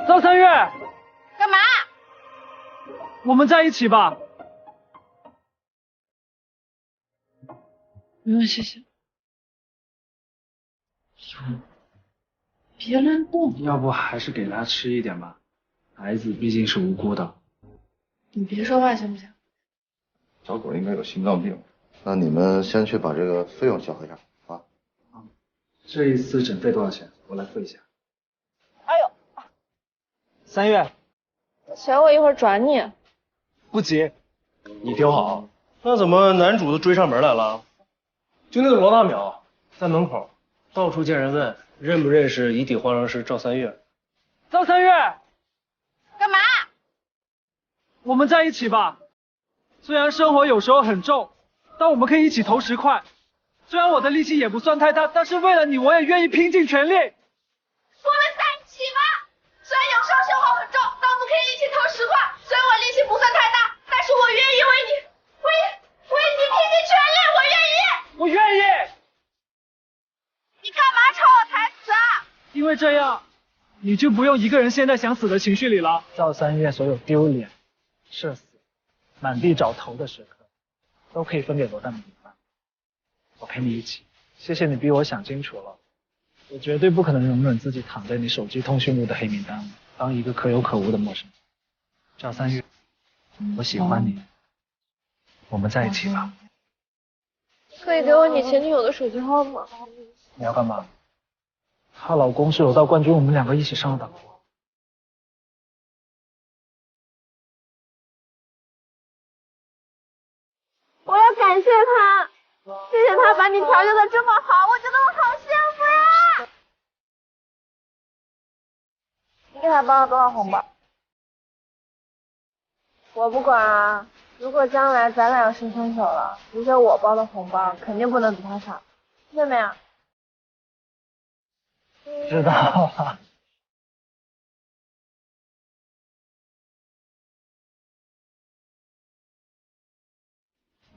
赵三月，干嘛？我们在一起吧。不用谢谢。别乱动。要不还是给他吃一点吧，孩子毕竟是无辜的。你别说话行不行？小狗应该有心脏病，那你们先去把这个费用交一下啊。这一次诊费多少钱？我来付一下。哎呦，三月，钱我一会儿转你。不急，你丢好。那怎么男主都追上门来了？就那个罗大淼在门口到处见人问，认不认识遗体化妆师赵三月？赵三月，干嘛？我们在一起吧。虽然生活有时候很重，但我们可以一起投10块。虽然我的力气也不算太大，但是为了你，我也愿意拼尽全力。我们在一起吧。虽然有时候生活很重，但我们可以一起投10块。虽然我力气不算太大，但是我愿意为你拼尽全力，我愿意。我愿意。你干嘛抄我台词啊？因为这样，你就不用一个人陷在想死的情绪里了。赵三月所有丢脸、社死、满地找头的时刻，都可以分给罗大淼一半。我陪你一起。谢谢你逼我想清楚了，我绝对不可能容忍自己躺在你手机通讯录的黑名单里，当一个可有可无的陌生人。赵三月，我喜欢你，我们在一起吧。可以给我你前女友的手机号吗？你要干嘛？她老公是柔道冠军，我们2个一起上档。我要感谢他，谢谢他把你调教的这么好，我觉得我好幸福呀！你给他包了多少红包？我不管啊，如果将来咱俩要是分手了，留给我包的红包肯定不能比他少，听见没有？知道了。